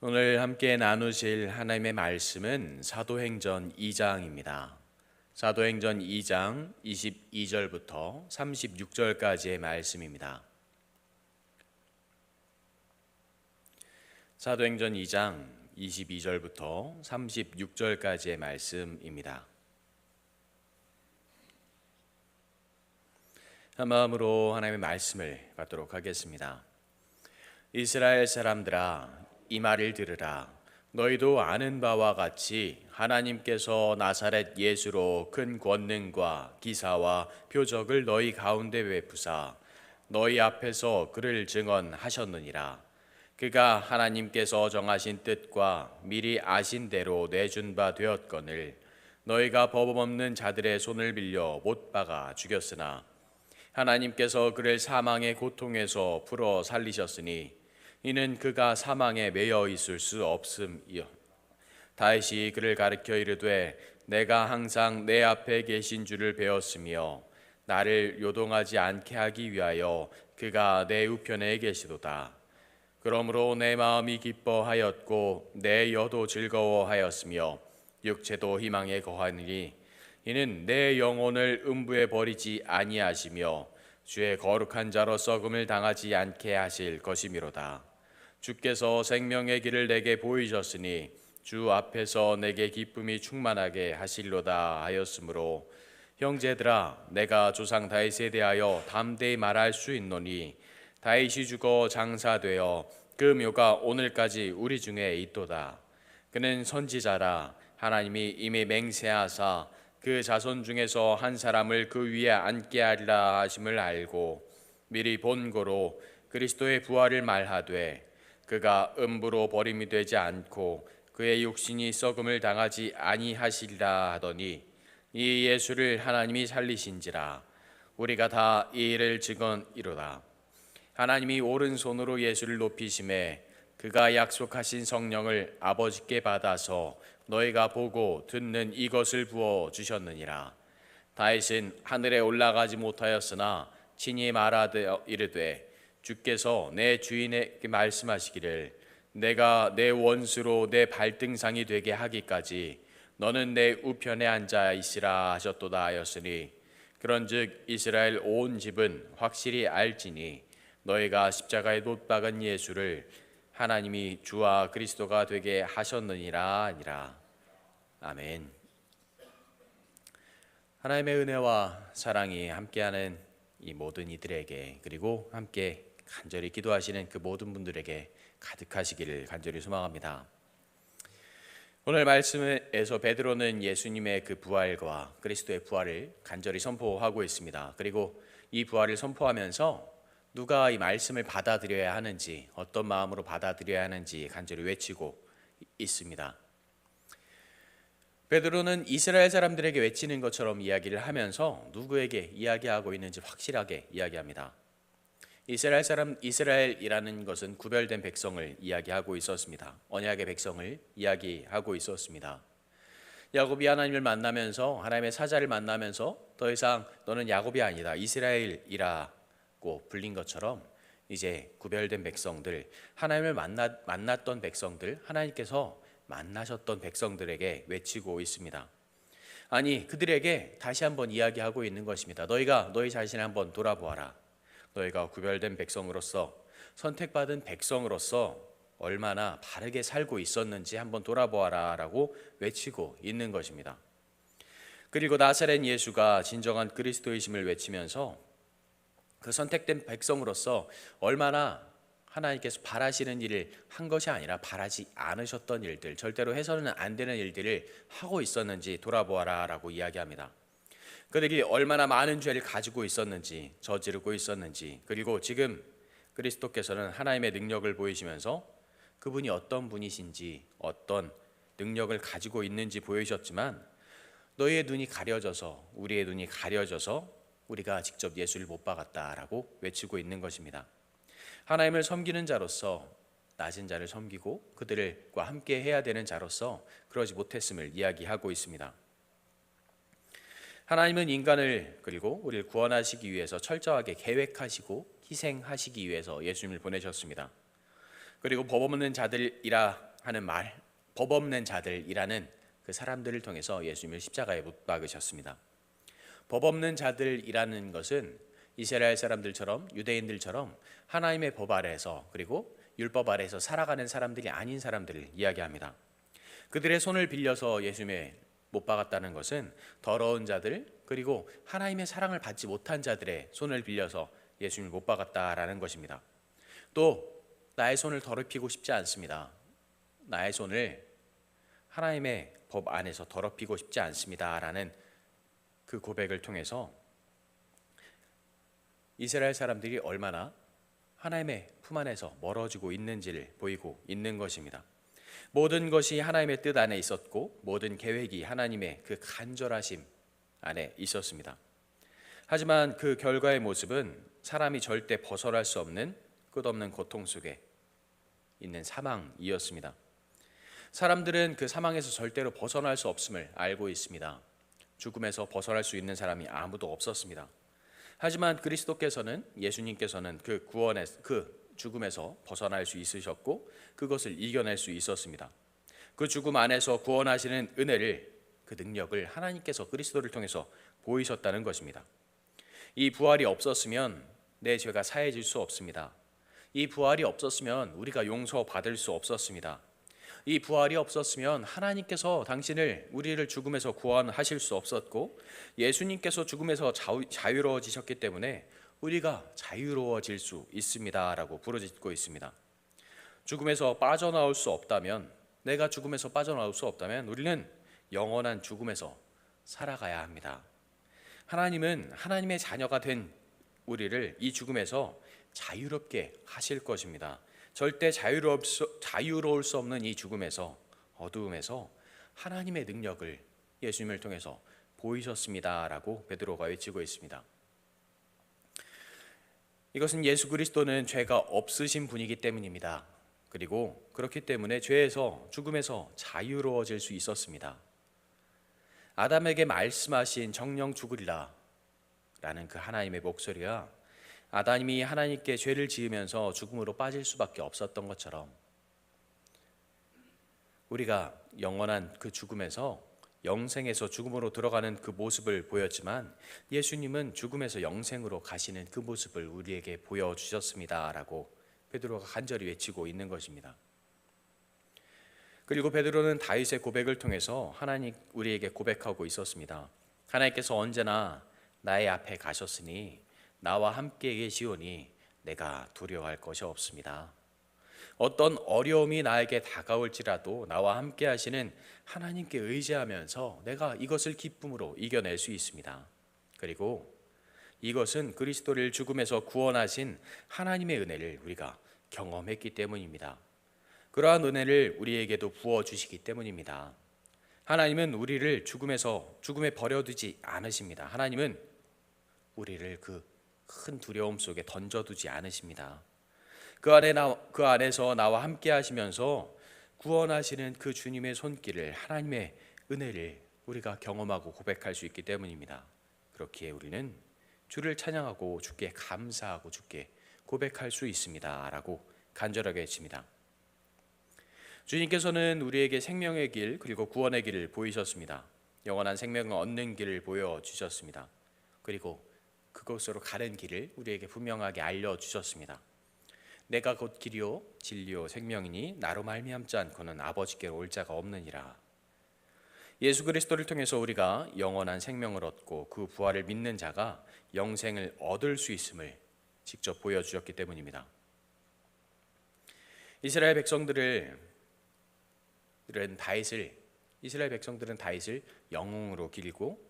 오늘 함께 나누실 하나님의 말씀은 사도행전 2장입니다. 사도행전 2장 22절부터 36절까지의 말씀입니다. 사도행전 2장 22절부터 36절까지의 말씀입니다. 한 마음으로 하나님의 말씀을 받도록 하겠습니다. 이스라엘 사람들아, 이 말을 들으라. 너희도 아는 바와 같이 하나님께서 나사렛 예수로 큰 권능과 기사와 표적을 너희 가운데 베푸사 너희 앞에서 그를 증언하셨느니라. 그가 하나님께서 정하신 뜻과 미리 아신 대로 내준 바 되었거늘 너희가 법 없는 자들의 손을 빌려 못 박아 죽였으나 하나님께서 그를 사망의 고통에서 풀어 살리셨으니 이는 그가 사망에 매여 있을 수 없음이요. 다윗이 그를 가르쳐 이르되 내가 항상 내 앞에 계신 줄을 배웠으며 나를 요동하지 않게 하기 위하여 그가 내 우편에 계시도다. 그러므로 내 마음이 기뻐하였고 내 여도 즐거워하였으며 육체도 희망에 거하느니 이는 내 영혼을 음부에 버리지 아니하시며 주의 거룩한 자로 썩음을 당하지 않게 하실 것이미로다. 주께서 생명의 길을 내게 보이셨으니 주 앞에서 내게 기쁨이 충만하게 하실로다 하였으므로 형제들아, 내가 조상 다윗에 대하여 담대히 말할 수 있노니 다윗이 죽어 장사되어 그 묘가 오늘까지 우리 중에 있도다. 그는 선지자라. 하나님이 이미 맹세하사 그 자손 중에서 한 사람을 그 위에 앉게 하리라 하심을 알고 미리 본고로 그리스도의 부활을 말하되 그가 음부로 버림이 되지 않고 그의 육신이 썩음을 당하지 아니하시리라 하더니 이 예수를 하나님이 살리신지라. 우리가 다 이 일을 증언이로다. 하나님이 오른손으로 예수를 높이심에 그가 약속하신 성령을 아버지께 받아서 너희가 보고 듣는 이것을 부어 주셨느니라. 다윗은 하늘에 올라가지 못하였으나 친히 말하되 이르되 주께서 내 주인에게 말씀하시기를 내가 내 원수로 내 발등상이 되게 하기까지 너는 내 우편에 앉아 있으라 하셨도다 하였으니 그런즉 이스라엘 온 집은 확실히 알지니 너희가 십자가에 못 박은 예수를 하나님이 주와 그리스도가 되게 하셨느니라 아니라. 아멘. 하나님의 은혜와 사랑이 함께하는 이 모든 이들에게, 그리고 함께 간절히 기도하시는 그 모든 분들에게 가득하시기를 간절히 소망합니다. 오늘 말씀에서 베드로는 예수님의 그 부활과 그리스도의 부활을 간절히 선포하고 있습니다. 그리고 이 부활을 선포하면서 누가 이 말씀을 받아들여야 하는지, 어떤 마음으로 받아들여야 하는지 간절히 외치고 있습니다. 베드로는 이스라엘 사람들에게 외치는 것처럼 이야기를 하면서 누구에게 이야기하고 있는지 확실하게 이야기합니다. 이스라엘이라는 것은 구별된 백성을 이야기하고 있었습니다. 언약의 백성을 이야기하고 있었습니다. 야곱이 하나님을 만나면서, 하나님의 사자를 만나면서 더 이상 너는 야곱이 아니다, 이스라엘이라고 불린 것처럼 이제 구별된 백성들, 하나님을 만났던 백성들, 하나님께서 만나셨던 백성들에게 외치고 있습니다. 아니, 그들에게 다시 한번 이야기하고 있는 것입니다. 너희가 너희 자신을 한번 돌아보아라. 너희가 구별된 백성으로서, 선택받은 백성으로서 얼마나 바르게 살고 있었는지 한번 돌아보아라 라고 외치고 있는 것입니다. 그리고 나사렛 예수가 진정한 그리스도이심을 외치면서 그 선택된 백성으로서 얼마나 하나님께서 바라시는 일을 한 것이 아니라 바라지 않으셨던 일들, 절대로 해서는 안 되는 일들을 하고 있었는지 돌아보아라 라고 이야기합니다. 그들이 얼마나 많은 죄를 가지고 있었는지, 저지르고 있었는지, 그리고 지금 그리스도께서는 하나님의 능력을 보이시면서 그분이 어떤 분이신지, 어떤 능력을 가지고 있는지 보이셨지만 너희의 눈이 가려져서, 우리의 눈이 가려져서 우리가 직접 예수를 못 박았다라고 외치고 있는 것입니다. 하나님을 섬기는 자로서 낮은 자를 섬기고 그들과 함께 해야 되는 자로서 그러지 못했음을 이야기하고 있습니다. 하나님은 인간을, 그리고 우리를 구원하시기 위해서 철저하게 계획하시고 희생하시기 위해서 예수님을 보내셨습니다. 그리고 법 없는 자들이라 하는 말, 법 없는 자들이라는 그 사람들을 통해서 예수님을 십자가에 못 박으셨습니다. 법 없는 자들이라는 것은 이스라엘 사람들처럼 유대인들처럼 하나님의 법 아래에서 그리고 율법 아래에서 살아가는 사람들이 아닌 사람들을 이야기합니다. 그들의 손을 빌려서 예수님의 못 박았다는 것은 더러운 자들 그리고 하나님의 사랑을 받지 못한 자들의 손을 빌려서 예수님을 못 박았다라는 것입니다. 또 나의 손을 더럽히고 싶지 않습니다. 나의 손을 하나님의 법 안에서 더럽히고 싶지 않습니다라는 그 고백을 통해서 이스라엘 사람들이 얼마나 하나님의 품 안에서 멀어지고 있는지를 보이고 있는 것입니다. 모든 것이 하나님의 뜻 안에 있었고 모든 계획이 하나님의 그 간절하심 안에 있었습니다. 하지만 그 결과의 모습은 사람이 절대 벗어날 수 없는 끝없는 고통 속에 있는 사망이었습니다. 사람들은 그 사망에서 절대로 벗어날 수 없음을 알고 있습니다. 죽음에서 벗어날 수 있는 사람이 아무도 없었습니다. 하지만 그리스도께서는 예수님께서는 그 구원의 그 죽음에서 벗어날 수 있으셨고 그것을 이겨낼 수 있었습니다. 그 죽음 안에서 구원하시는 은혜를 그 능력을 하나님께서 그리스도를 통해서 보이셨다는 것입니다. 이 부활이 없었으면 내 죄가 사해질 수 없습니다. 이 부활이 없었으면 우리가 용서받을 수 없었습니다. 이 부활이 없었으면 하나님께서 우리를 죽음에서 구원하실 수 없었고 예수님께서 죽음에서 자유로워지셨기 때문에 우리가 자유로워질 수 있습니다 라고 부르짖고 있습니다. 죽음에서 빠져나올 수 없다면 내가 죽음에서 빠져나올 수 없다면 우리는 영원한 죽음에서 살아가야 합니다. 하나님은 하나님의 자녀가 된 우리를 이 죽음에서 자유롭게 하실 것입니다. 절대 자유로울 수 없는 이 죽음에서 어두움에서 하나님의 능력을 예수님을 통해서 보이셨습니다 라고 베드로가 외치고 있습니다. 이것은 예수 그리스도는 죄가 없으신 분이기 때문입니다. 그리고 그렇기 때문에 죄에서 죽음에서 자유로워질 수 있었습니다. 아담에게 말씀하신 정령 죽으리라 라는 그 하나님의 목소리가 아담이 하나님께 죄를 지으면서 죽음으로 빠질 수밖에 없었던 것처럼 우리가 영원한 그 죽음에서 영생에서 죽음으로 들어가는 그 모습을 보였지만 예수님은 죽음에서 영생으로 가시는 그 모습을 우리에게 보여주셨습니다 라고 베드로가 간절히 외치고 있는 것입니다. 그리고 베드로는 다윗의 고백을 통해서 하나님 우리에게 고백하고 있었습니다. 하나님께서 언제나 나의 앞에 가셨으니 나와 함께 계시오니 내가 두려워할 것이 없습니다. 어떤 어려움이 나에게 다가올지라도 나와 함께 하시는 하나님께 의지하면서 내가 이것을 기쁨으로 이겨낼 수 있습니다. 그리고 이것은 그리스도를 죽음에서 구원하신 하나님의 은혜를 우리가 경험했기 때문입니다. 그러한 은혜를 우리에게도 부어주시기 때문입니다. 하나님은 우리를 죽음에 버려두지 않으십니다. 하나님은 우리를 그 큰 두려움 속에 던져두지 않으십니다. 그 안에서 나와 함께 하시면서 구원하시는 그 주님의 손길을 하나님의 은혜를 우리가 경험하고 고백할 수 있기 때문입니다. 그렇기에 우리는 주를 찬양하고 주께 감사하고 주께 고백할 수 있습니다 라고 간절하게 외칩니다. 주님께서는 우리에게 생명의 길 그리고 구원의 길을 보이셨습니다. 영원한 생명을 얻는 길을 보여주셨습니다. 그리고 그곳으로 가는 길을 우리에게 분명하게 알려주셨습니다. 내가 곧 길이요 진리요 생명이니 나로 말미암지 않고는 아버지께로 올 자가 없느니라. 예수 그리스도를 통해서 우리가 영원한 생명을 얻고 그 부활을 믿는 자가 영생을 얻을 수 있음을 직접 보여주셨기 때문입니다. 이스라엘 백성들은 다윗을 영웅으로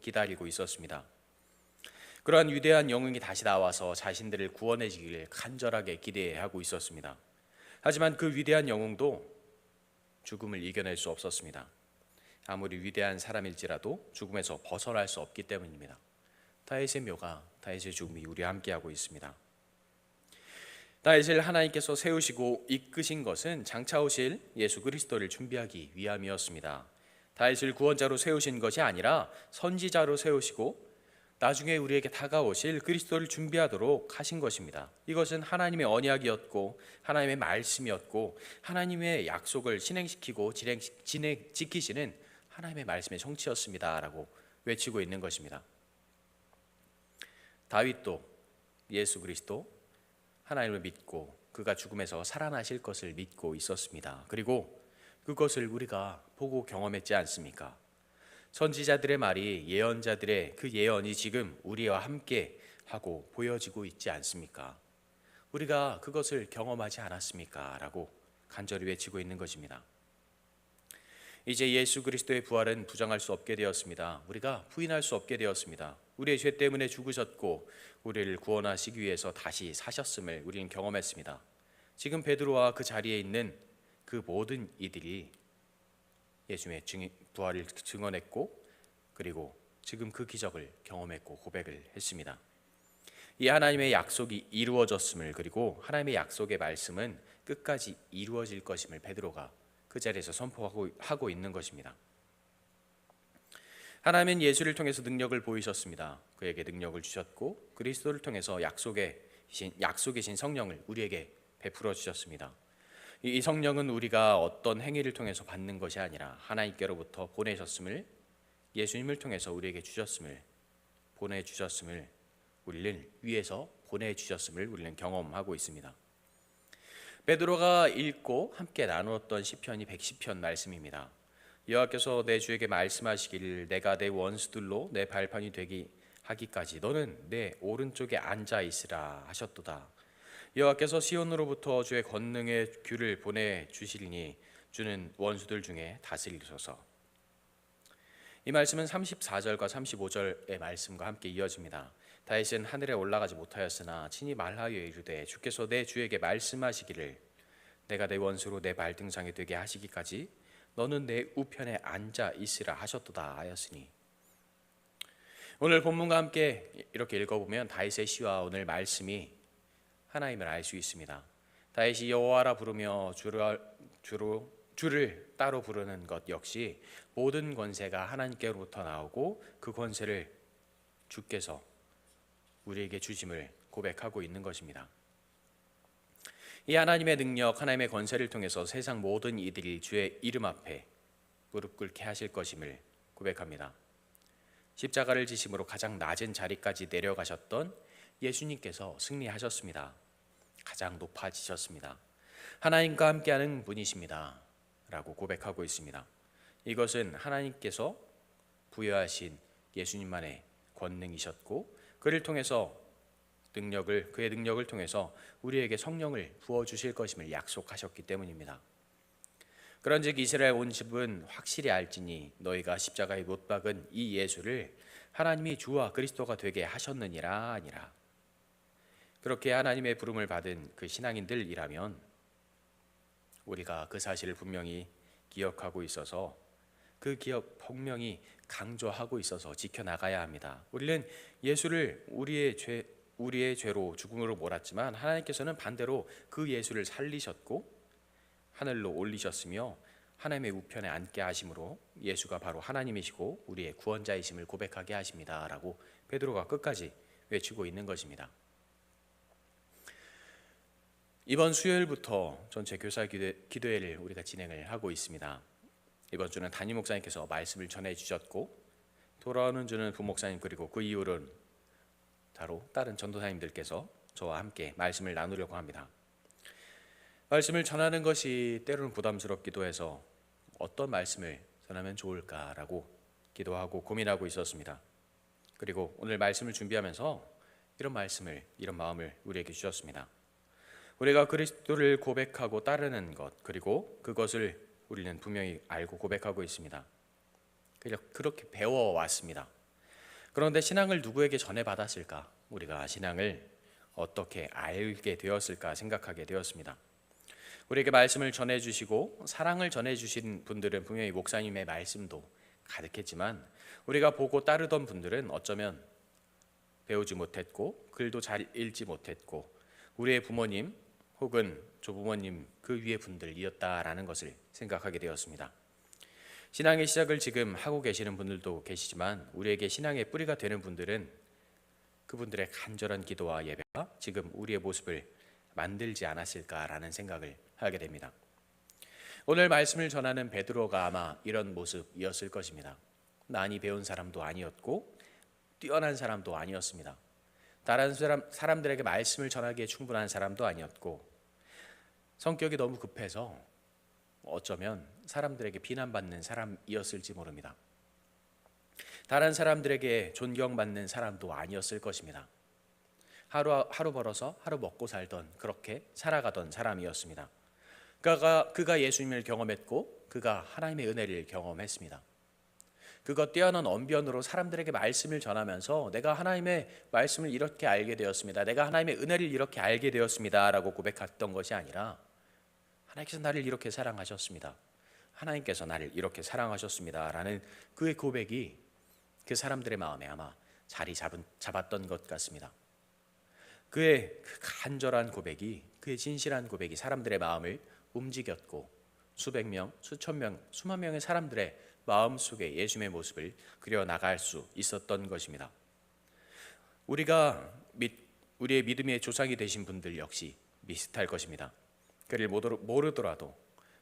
기다리고 있었습니다. 그러한 위대한 영웅이 다시 나와서 자신들을 구원해 주기를 간절하게 기대하고 있었습니다. 하지만 그 위대한 영웅도 죽음을 이겨낼 수 없었습니다. 아무리 위대한 사람일지라도 죽음에서 벗어날 수 없기 때문입니다. 다윗의 묘가, 다윗의 죽음이 우리와 함께하고 있습니다. 다윗을 하나님께서 세우시고 이끄신 것은 장차 오실 예수 그리스도를 준비하기 위함이었습니다. 다윗을 구원자로 세우신 것이 아니라 선지자로 세우시고 나중에 우리에게 다가오실 그리스도를 준비하도록 하신 것입니다. 이것은 하나님의 언약이었고 하나님의 말씀이었고 하나님의 약속을 실행시키고 지키시는 하나님의 말씀의 성취였습니다라고 외치고 있는 것입니다. 다윗도 예수 그리스도 하나님을 믿고 그가 죽음에서 살아나실 것을 믿고 있었습니다. 그리고 그것을 우리가 보고 경험했지 않습니까? 선지자들의 말이 예언자들의 그 예언이 지금 우리와 함께 하고 보여지고 있지 않습니까? 우리가 그것을 경험하지 않았습니까? 라고 간절히 외치고 있는 것입니다. 이제 예수 그리스도의 부활은 부정할 수 없게 되었습니다. 우리가 부인할 수 없게 되었습니다. 우리의 죄 때문에 죽으셨고 우리를 구원하시기 위해서 다시 사셨음을 우리는 경험했습니다. 지금 베드로와 그 자리에 있는 그 모든 이들이 예수님의 부활을 증언했고 그리고 지금 그 기적을 경험했고 고백을 했습니다. 이 하나님의 약속이 이루어졌음을 그리고 하나님의 약속의 말씀은 끝까지 이루어질 것임을 베드로가 그 자리에서 선포하고 있는 것입니다. 하나님은 예수를 통해서 능력을 보이셨습니다. 그에게 능력을 주셨고 그리스도를 통해서 약속이신 성령을 우리에게 베풀어 주셨습니다. 이 성령은 우리가 어떤 행위를 통해서 받는 것이 아니라 하나님께로부터 보내셨음을 예수님을 통해서 우리에게 보내주셨음을 우리는 위에서 보내주셨음을 우리는 경험하고 있습니다. 베드로가 읽고 함께 나누었던 시편이 110편 말씀입니다. 여호와께서 내 주에게 말씀하시기를 내가 내 원수들로 내 발판이 되기 하기까지 너는 내 오른쪽에 앉아 있으라 하셨도다. 여호와께서 시온으로부터 주의 권능의 귤을 보내주시리니 주는 원수들 중에 다스리소서. 이 말씀은 34절과 35절의 말씀과 함께 이어집니다. 다윗은 하늘에 올라가지 못하였으나 친히 말하여 이르되 주께서 내 주에게 말씀하시기를 내가 내 원수로 내 발등상이 되게 하시기까지 너는 내 우편에 앉아 있으라 하셨도다 하였으니, 오늘 본문과 함께 이렇게 읽어보면 다윗의 시와 오늘 말씀이 하나님을 알 수 있습니다. 다윗이 여호와라 부르며 주를 따로 부르는 것 역시 모든 권세가 하나님께로부터 나오고 그 권세를 주께서 우리에게 주심을 고백하고 있는 것입니다. 이 하나님의 능력, 하나님의 권세를 통해서 세상 모든 이들이 주의 이름 앞에 무릎 꿇게 하실 것임을 고백합니다. 십자가를 지심으로 가장 낮은 자리까지 내려가셨던 예수님께서 승리하셨습니다. 가장 높아지셨습니다. 하나님과 함께하는 분이십니다 라고 고백하고 있습니다. 이것은 하나님께서 부여하신 예수님만의 권능이셨고 그를 통해서 그의 능력을 통해서 우리에게 성령을 부어주실 것임을 약속하셨기 때문입니다. 그런즉 이스라엘 온 집은 확실히 알지니 너희가 십자가에 못 박은 이 예수를 하나님이 주와 그리스도가 되게 하셨느니라 아니라. 그렇게 하나님의 부름을 받은 그 신앙인들이라면 우리가 그 사실을 분명히 기억하고 있어서 그 기억 분명히 강조하고 있어서 지켜나가야 합니다. 우리는 예수를 우리의 죄로 죽음으로 몰았지만 하나님께서는 반대로 그 예수를 살리셨고 하늘로 올리셨으며 하나님의 우편에 앉게 하심으로 예수가 바로 하나님이시고 우리의 구원자이심을 고백하게 하십니다 라고 베드로가 끝까지 외치고 있는 것입니다. 이번 수요일부터 전체 교사 기도회를 우리가 진행을 하고 있습니다. 이번 주는 담임 목사님께서 말씀을 전해 주셨고 돌아오는 주는 부목사님 그리고 그 이후로는 다른 전도사님들께서 저와 함께 말씀을 나누려고 합니다. 말씀을 전하는 것이 때로는 부담스럽기도 해서 어떤 말씀을 전하면 좋을까라고 기도하고 고민하고 있었습니다. 그리고 오늘 말씀을 준비하면서 이런 마음을 우리에게 주셨습니다. 우리가 그리스도를 고백하고 따르는 것 그리고 그것을 우리는 분명히 알고 고백하고 있습니다. 그렇게 배워왔습니다. 그런데 신앙을 누구에게 전해받았을까? 우리가 신앙을 어떻게 알게 되었을까 생각하게 되었습니다. 우리에게 말씀을 전해주시고 사랑을 전해주신 분들은 분명히 목사님의 말씀도 가득했지만 우리가 보고 따르던 분들은 어쩌면 배우지 못했고 글도 잘 읽지 못했고 우리의 부모님 혹은 조부모님 그 위의 분들이었다라는 것을 생각하게 되었습니다. 신앙의 시작을 지금 하고 계시는 분들도 계시지만 우리에게 신앙의 뿌리가 되는 분들은 그분들의 간절한 기도와 예배가 지금 우리의 모습을 만들지 않았을까라는 생각을 하게 됩니다. 오늘 말씀을 전하는 베드로가 아마 이런 모습이었을 것입니다. 많이 배운 사람도 아니었고 뛰어난 사람도 아니었습니다. 다른 사람들에게 말씀을 전하기에 충분한 사람도 아니었고 성격이 너무 급해서 어쩌면 사람들에게 비난받는 사람이었을지 모릅니다. 다른 사람들에게 존경받는 사람도 아니었을 것입니다. 하루 벌어서 하루 먹고 살던 그렇게 살아가던 사람이었습니다. 그가 예수님을 경험했고 그가 하나님의 은혜를 경험했습니다. 그가 뛰어난 언변으로 사람들에게 말씀을 전하면서 내가 하나님의 말씀을 이렇게 알게 되었습니다. 내가 하나님의 은혜를 이렇게 알게 되었습니다. 라고 고백했던 것이 아니라 하나님께서 나를 이렇게 사랑하셨습니다. 하나님께서 나를 이렇게 사랑하셨습니다. 라는 그의 고백이 그 사람들의 마음에 아마 자리 잡았던 것 같습니다. 그의 그 간절한 고백이, 그의 진실한 고백이 사람들의 마음을 움직였고 수백 명, 수천 명, 수만 명의 사람들의 마음속에 예수님의 모습을 그려나갈 수 있었던 것입니다. 우리의 믿음의 조상이 되신 분들 역시 비슷할 것입니다. 그를 모르더라도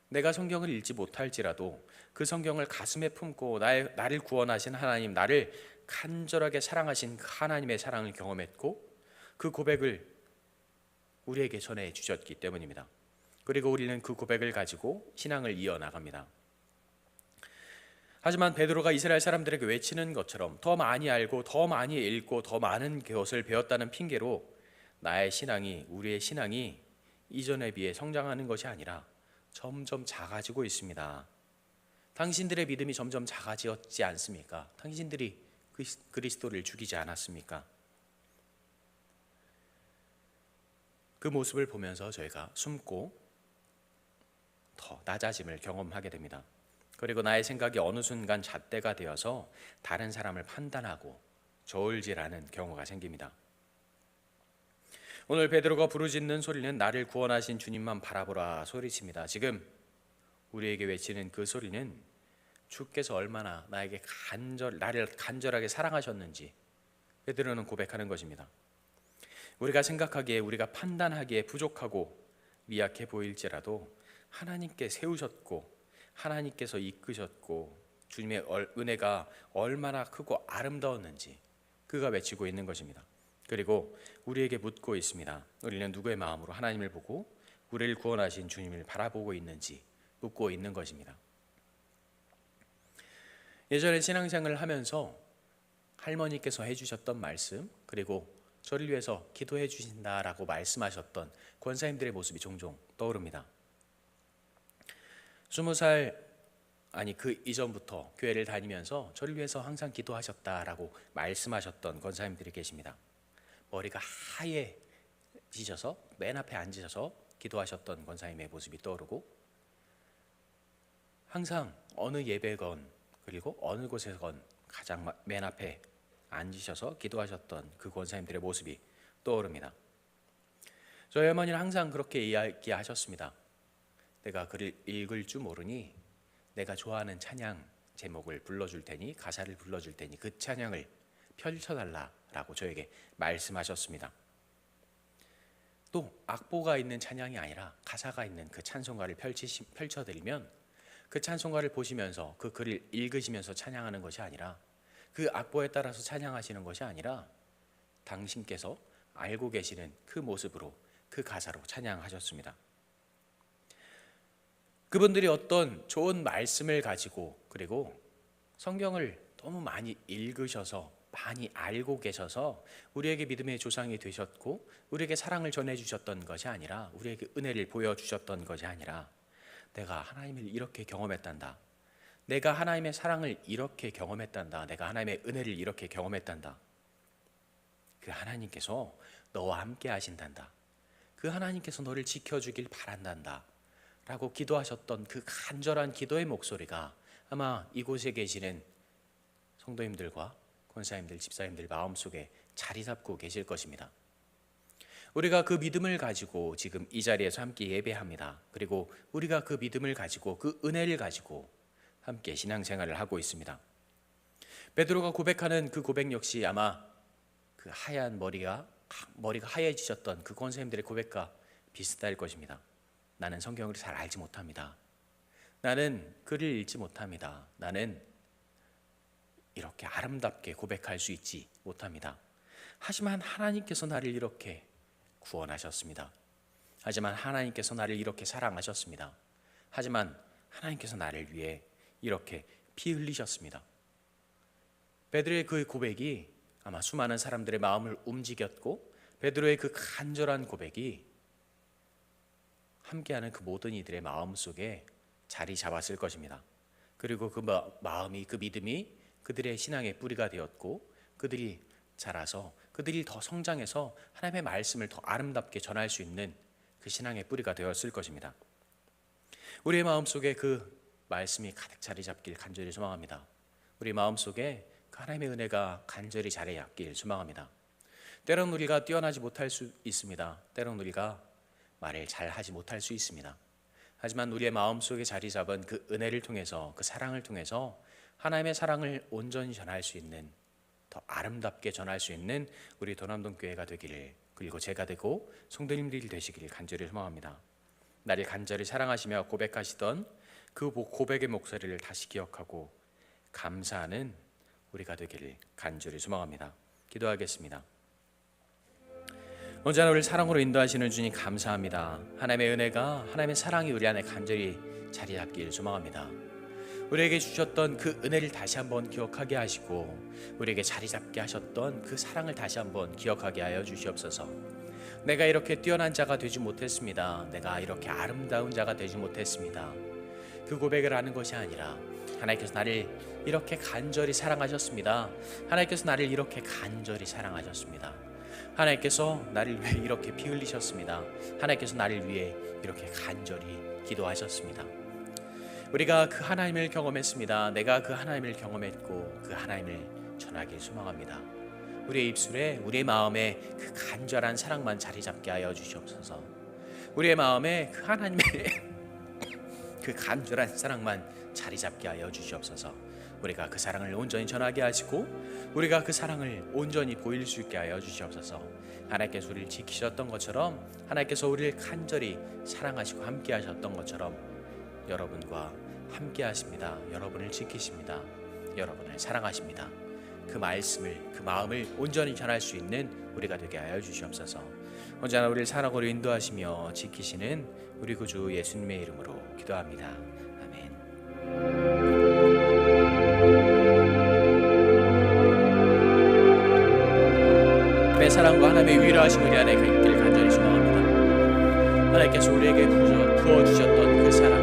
내가 성경을 읽지 못할지라도 그 성경을 가슴에 품고 나를 구원하신 하나님, 나를 간절하게 사랑하신 하나님의 사랑을 경험했고 그 고백을 우리에게 전해 주셨기 때문입니다. 그리고 우리는 그 고백을 가지고 신앙을 이어나갑니다. 하지만 베드로가 이스라엘 사람들에게 외치는 것처럼 더 많이 알고 더 많이 읽고 더 많은 것을 배웠다는 핑계로 우리의 신앙이 이전에 비해 성장하는 것이 아니라 점점 작아지고 있습니다. 당신들의 믿음이 점점 작아지지 않습니까? 당신들이 그리스도를 죽이지 않았습니까? 그 모습을 보면서 저희가 숨고 더 낮아짐을 경험하게 됩니다. 그리고 나의 생각이 어느 순간 잣대가 되어서 다른 사람을 판단하고 저울질하는 경우가 생깁니다. 오늘 베드로가 부르짖는 소리는 나를 구원하신 주님만 바라보라 소리칩니다. 지금 우리에게 외치는 그 소리는 주께서 얼마나 나를 간절하게 사랑하셨는지 베드로는 고백하는 것입니다. 우리가 생각하기에, 우리가 판단하기에 부족하고 미약해 보일지라도 하나님께 세우셨고 하나님께서 이끄셨고 주님의 은혜가 얼마나 크고 아름다웠는지 그가 외치고 있는 것입니다. 그리고 우리에게 묻고 있습니다. 우리는 누구의 마음으로 하나님을 보고 우리를 구원하신 주님을 바라보고 있는지 묻고 있는 것입니다. 예전에 신앙생활을 하면서 할머니께서 해주셨던 말씀, 그리고 저를 위해서 기도해 주신다라고 말씀하셨던 권사님들의 모습이 종종 떠오릅니다. 20살 그 이전부터 교회를 다니면서 저를 위해서 항상 기도하셨다라고 말씀하셨던 권사님들이 계십니다. 머리가 하얘지셔서 맨 앞에 앉으셔서 기도하셨던 권사님의 모습이 떠오르고, 항상 어느 예배건 그리고 어느 곳에건 가장 맨 앞에 앉으셔서 기도하셨던 그 권사님들의 모습이 떠오릅니다. 저희 어머니는 항상 그렇게 이야기하셨습니다. 내가 글을 읽을 줄 모르니 내가 좋아하는 찬양 제목을 불러줄 테니, 가사를 불러줄 테니 그 찬양을 펼쳐달라라고 저에게 말씀하셨습니다. 또 악보가 있는 찬양이 아니라 가사가 있는 그 찬송가를 펼쳐드리면 그 찬송가를 보시면서 그 글을 읽으시면서 찬양하는 것이 아니라, 그 악보에 따라서 찬양하시는 것이 아니라 당신께서 알고 계시는 그 모습으로 그 가사로 찬양하셨습니다. 그분들이 어떤 좋은 말씀을 가지고, 그리고 성경을 너무 많이 읽으셔서 많이 알고 계셔서 우리에게 믿음의 조상이 되셨고 우리에게 사랑을 전해주셨던 것이 아니라, 우리에게 은혜를 보여주셨던 것이 아니라, 내가 하나님을 이렇게 경험했단다, 내가 하나님의 사랑을 이렇게 경험했단다, 내가 하나님의 은혜를 이렇게 경험했단다, 그 하나님께서 너와 함께 하신단다, 그 하나님께서 너를 지켜주길 바란단다 라고 기도하셨던 그 간절한 기도의 목소리가 아마 이곳에 계시는 성도님들과 권사님들, 집사님들 마음속에 자리 잡고 계실 것입니다. 우리가 그 믿음을 가지고 지금 이 자리에서 함께 예배합니다. 그리고 우리가 그 믿음을 가지고, 그 은혜를 가지고 함께 신앙생활을 하고 있습니다. 베드로가 고백하는 그 고백 역시 아마 그 하얀 머리가 하얘지셨던 그 권사님들의 고백과 비슷할 것입니다. 나는 성경을 잘 알지 못합니다. 나는 글을 읽지 못합니다. 나는 이렇게 아름답게 고백할 수 있지 못합니다. 하지만 하나님께서 나를 이렇게 구원하셨습니다. 하지만 하나님께서 나를 이렇게 사랑하셨습니다. 하지만 하나님께서 나를 위해 이렇게 피 흘리셨습니다. 베드로의 그 고백이 아마 수많은 사람들의 마음을 움직였고, 베드로의 그 간절한 고백이 함께하는 그 모든 이들의 마음 속에 자리 잡았을 것입니다. 그리고 그 마음이, 그 믿음이 그들의 신앙의 뿌리가 되었고, 그들이 자라서, 그들이 더 성장해서 하나님의 말씀을 더 아름답게 전할 수 있는 그 신앙의 뿌리가 되었을 것입니다. 우리의 마음속에 그 말씀이 가득 자리 잡길 간절히 소망합니다. 우리 마음속에 그 하나님의 은혜가 간절히 자리 잡길 소망합니다. 때로는 우리가 뛰어나지 못할 수 있습니다. 때로는 우리가 말을 잘 하지 못할 수 있습니다. 하지만 우리의 마음속에 자리 잡은 그 은혜를 통해서, 그 사랑을 통해서 하나님의 사랑을 온전히 전할 수 있는, 더 아름답게 전할 수 있는 우리 도남동 교회가 되기를, 그리고 제가 되고 성도님들이 되시기를 간절히 소망합니다. 나를 간절히 사랑하시며 고백하시던 그 고백의 목소리를 다시 기억하고 감사하는 우리가 되기를 간절히 소망합니다. 기도하겠습니다. 언제나 우리를 사랑으로 인도하시는 주님 감사합니다. 하나님의 은혜가, 하나님의 사랑이 우리 안에 간절히 자리 잡기를 소망합니다. 우리에게 주셨던 그 은혜를 다시 한번 기억하게 하시고, 우리에게 자리 잡게 하셨던 그 사랑을 다시 한번 기억하게 하여 주시옵소서. 내가 이렇게 뛰어난 자가 되지 못했습니다. 내가 이렇게 아름다운 자가 되지 못했습니다. 그 고백을 하는 것이 아니라 하나님께서 나를 이렇게 간절히 사랑하셨습니다. 하나님께서 나를 이렇게 간절히 사랑하셨습니다. 하나님께서 나를 위해 이렇게 피 흘리셨습니다. 하나님께서 나를 위해 이렇게 간절히 기도하셨습니다. 우리가 그 하나님을 경험했습니다. 내가 그 하나님을 경험했고 그 하나님을 전하길 소망합니다. 우리의 입술에, 우리의 마음에 그 간절한 사랑만 자리 잡게 하여 주시옵소서. 우리의 마음에 그 하나님의 그 간절한 사랑만 자리 잡게 하여 주시옵소서. 우리가 그 사랑을 온전히 전하게 하시고, 우리가 그 사랑을 온전히 보일 수 있게 하여 주시옵소서. 하나님께서 우리를 지키셨던 것처럼, 하나님께서 우리를 간절히 사랑하시고 함께 하셨던 것처럼 여러분과 함께 하십니다. 여러분을 지키십니다. 여러분을 사랑하십니다. 그 말씀을, 그 마음을 온전히 전할 수 있는 우리가 되게 하여 주시옵소서. 언제나 우리를 사랑으로 인도하시며 지키시는 우리 구주 예수님의 이름으로 기도합니다. 아멘. 내 사랑과 하나님의 위로하심 우리 안에 있기를 간절히 소망합니다. 하나님께서 우리에게 부어주셨던 그 사랑,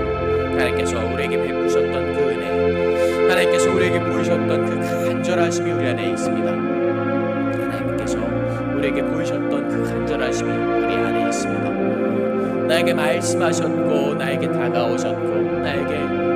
하나님께서 우리에게 베푸셨던 그 은혜, 하나님께서 우리에게 보이셨던 그 간절하심이 우리 안에 있습니다. 하나님께서 우리에게 보이셨던 그 간절하심이 우리 안에 있습니다. 나에게 말씀하셨고, 나에게 다가오셨고, 나에게